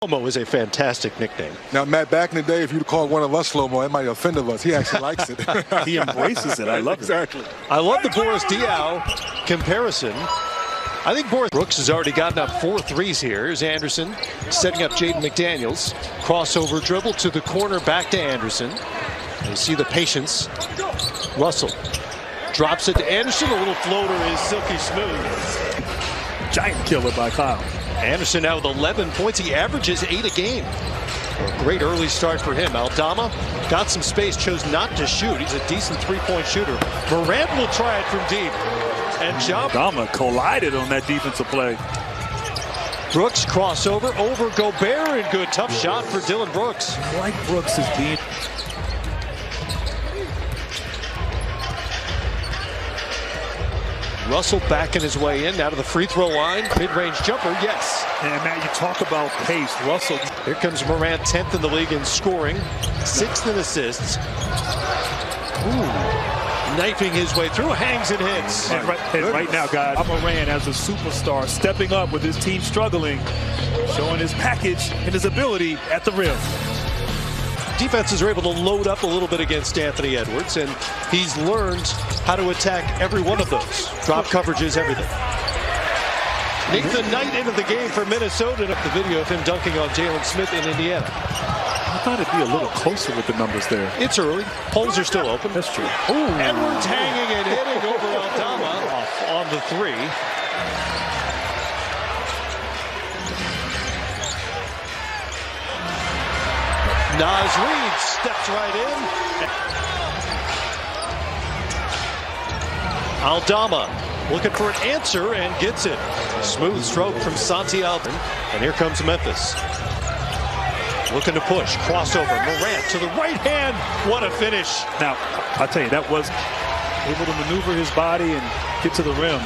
Slow-mo is a fantastic nickname. Now, Matt, back in the day, if you'd called one of us slow-mo, it might offend us. He actually likes it. He embraces it. I love it. Exactly. I love the Boris Diaw comparison. I think Boris Brooks has already gotten up 4 threes here. Here's Anderson setting up Jaden McDaniels. Crossover dribble to the corner, back to Anderson. You see the patience. Russell drops it to Anderson. A little floater is silky smooth. Giant killer by Kyle. Anderson now with 11 points. He averages 8 a game. A great early start for him. Aldama got some space, chose not to shoot. He's a decent three-point shooter. Morant will try it from deep. And Aldama collided on that defensive play. Brooks crossover over Gobert, and good tough shot for Dylan Brooks. Like Brooks is being. Russell backing his way in, now to the free throw line. Mid-range jumper, yes. And Matt, you talk about pace. Russell. Here comes Morant, 10th in the league in scoring, 6th in assists. Ooh, knifing his way through, hangs and hits. And right now, guys, Morant as a superstar, stepping up with his team struggling, showing his package and his ability at the rim. Defenses are able to load up a little bit against Anthony Edwards, and he's learned how to attack every one of those. Drop coverages, everything. Nathan Knight into the game for Minnesota. Up the video of him dunking on Jalen Smith in Indiana. I thought it'd be a little closer with the numbers there. It's early. Polls are still open. That's true. Ooh. Edwards hanging and hitting over Aldama off on the three. Naz Reid steps right in. Aldama looking for an answer and gets it. Smooth stroke from Santi Alvin. And here comes Memphis. Looking to push. Crossover. Morant to the right hand. What a finish. Now, I'll tell you, that was able to maneuver his body and get to the rim.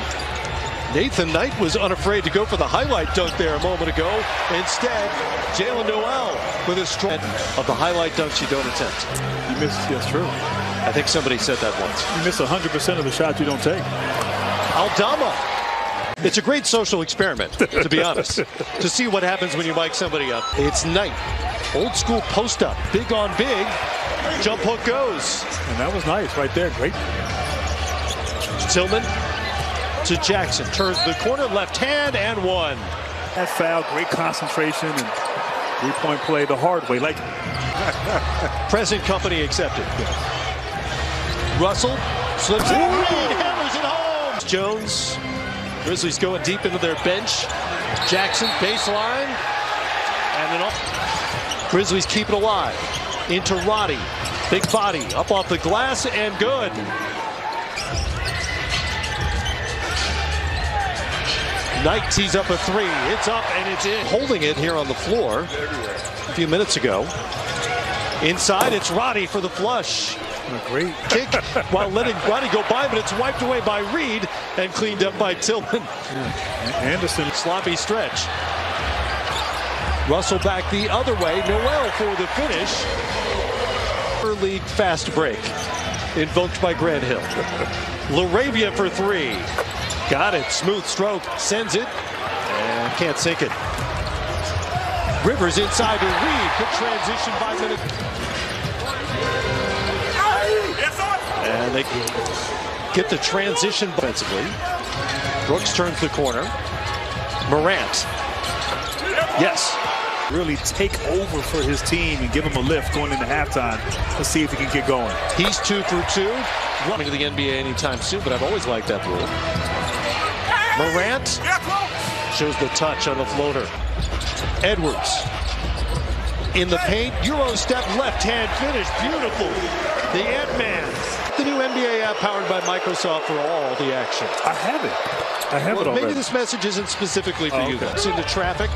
Nathan Knight was unafraid to go for the highlight dunk there a moment ago. Instead, Jalen Noel with a strong of the highlight dunks you don't attempt. You missed, that's true. I think somebody said that once. You miss 100% of the shots you don't take. Aldama. It's a great social experiment, to be honest, to see what happens when you mic somebody up. It's Knight. Old school post up. Big on big. Jump hook goes. And that was nice right there. Great. Tillman to Jackson. Turns the corner, left hand, and one. That foul, great concentration, and three-point play the hard way. Like present company accepted. Russell slips in. Reid hammers it home. Jones. Grizzlies going deep into their bench. Jackson, baseline. And then off. Grizzlies keep it alive. Into Roddy. Big body. Up off the glass and good. Knight tees up a three. It's up and it's in. Holding it here on the floor a few minutes ago. Inside, it's Roddy for the flush. A great kick while letting Roddy go by, but it's wiped away by Reid and cleaned up by Tillman. Anderson. Sloppy stretch. Russell back the other way. Noel for the finish. Early fast break invoked by Grant Hill. LaRavia for three. Got it. Smooth stroke. Sends it. And can't sink it. Rivers inside to Reid. Good transition by minute. And they get the transition offensively. Brooks turns the corner. Morant. Yes. Really take over for his team and give him a lift going into halftime. Let's see if he can get going. He's 2 for 2. Coming to the NBA anytime soon, but I've always liked that rule. Morant shows the touch on the floater. Edwards in the paint. Euro step, left hand finish. Beautiful. The Ant-Man. The new NBA app powered by Microsoft for all the action. I have it. I have it already. Maybe this message isn't specifically for you. It's into traffic.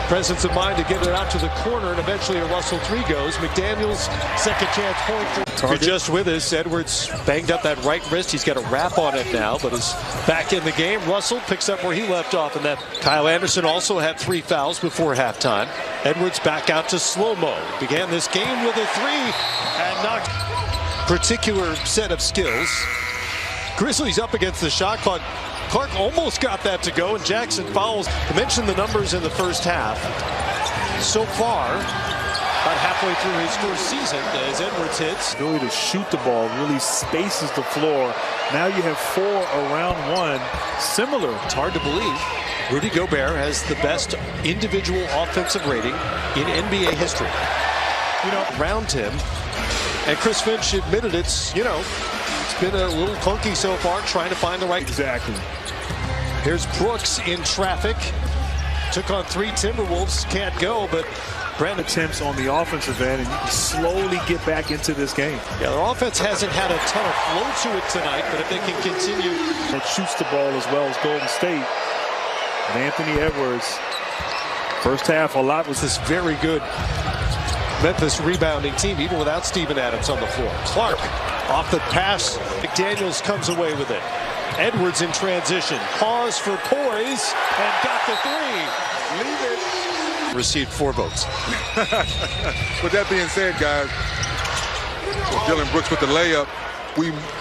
Presence of mind to get it out to the corner, and eventually a Russell three goes. McDaniels, second chance point. If you're just with us, Edwards banged up that right wrist. He's got a wrap on it now, but is back in the game. Russell picks up where he left off in that. Kyle Anderson also had 3 fouls before halftime. Edwards back out to slow-mo. Began this game with a three and knocked. Particular set of skills. Grizzlies up against the shot clock. Clark almost got that to go, and Jackson fouls. I mentioned the numbers in the first half. so far, about halfway through his first season, as Edwards hits. Ability to shoot the ball really spaces the floor. Now you have 4 around 1. Similar. It's hard to believe. Rudy Gobert has the best individual offensive rating in NBA history. Around him. And Chris Finch admitted it's been a little clunky so far, trying to find the right. Exactly. Here's Brooks in traffic. Took on 3 Timberwolves. Can't go, but Brandon attempts on the offensive end, and you can slowly get back into this game. Yeah, their offense hasn't had a ton of flow to it tonight, but if they can continue. It shoots the ball as well as Golden State. And Anthony Edwards, first half, a lot was this very good Memphis rebounding team, even without Steven Adams on the floor. Clark off the pass. McDaniels comes away with it. Edwards in transition. Pause for poise and got the 3. Leave it. Received 4 votes. With that being said, guys, Dylan Brooks with the layup.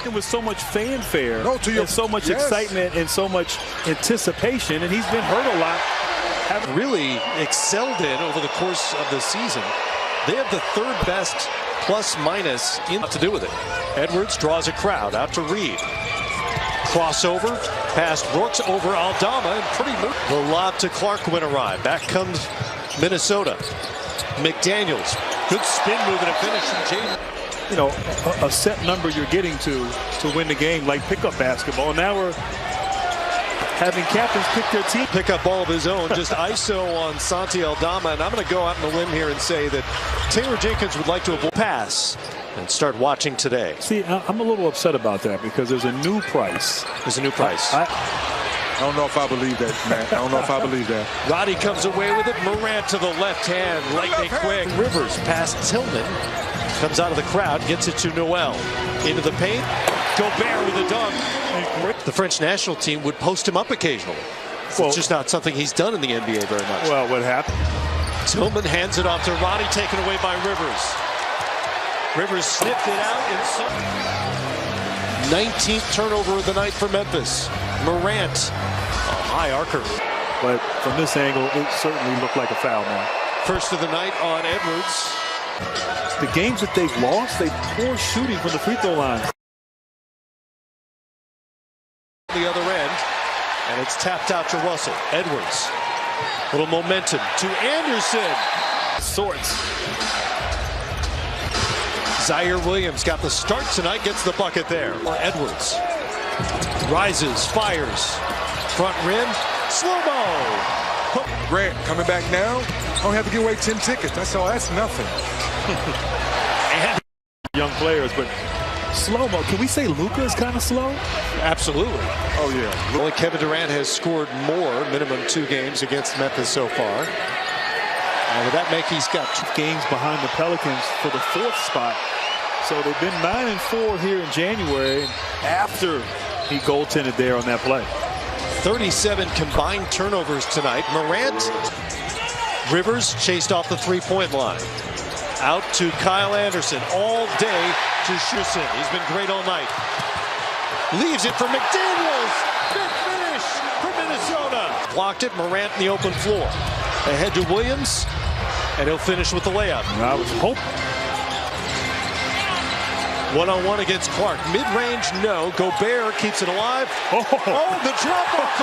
It was so much fanfare, and so much excitement and so much anticipation, and he's been hurt a lot. Really excelled in over the course of the season. They have the 3rd best plus-minus in to do with it. Edwards draws a crowd out to Reed. Crossover past Brooks over Aldama, and pretty much the lob to Clark went awry. Back comes Minnesota. McDaniels, good spin move and a finish from Jaden. A set number you're getting to win the game, like pickup basketball. Now we're having captains pick their team. Pick up ball of his own, just ISO on Santi Aldama, and I'm going to go out on a limb here and say that Taylor Jenkins would like to avoid pass and start watching today. See, I'm a little upset about that because there's a new price. There's a new price. I don't know if I believe that, man. I don't know if I believe that. Roddy comes away with it. Morant to the left hand, lightning quick. Rivers past Tillman. Comes out of the crowd, gets it to Noel. Into the paint. Gobert with a dunk. The French national team would post him up occasionally. It's just not something he's done in the NBA very much. Well, what happened? Tillman hands it off to Roddy, taken away by Rivers. Rivers sniffed it out in some 19th turnover of the night for Memphis. Morant, high arcer. But from this angle, it certainly looked like a foul now. First of the night on Edwards. The games that they've lost, they poor shooting from the free throw line. The other end, and it's tapped out to Russell. Edwards, little momentum to Anderson. Sorts. Zaire Williams got the start tonight, gets the bucket there. Edwards rises, fires, front rim, slow-mo. Grant coming back now. I don't have to give away 10 tickets. That's all. That's nothing. And young players, but slow-mo. Can we say Luka is kind of slow? Absolutely. Oh, yeah. Only Kevin Durant has scored more, minimum 2 games against Memphis so far. And with that make, he's got 2 games behind the Pelicans for the 4th spot. So they've been 9-4 here in January after he goaltended there on that play. 37 combined turnovers tonight. Morant, Rivers chased off the 3-point line. Out to Kyle Anderson all day to Schussen. He's been great all night. Leaves it for McDaniels. Big finish for Minnesota. Blocked it. Morant in the open floor. Ahead to Williams, and he'll finish with the layup. I was hoping. One-on-one against Clark. Mid-range, no. Gobert keeps it alive. Oh, the drop off.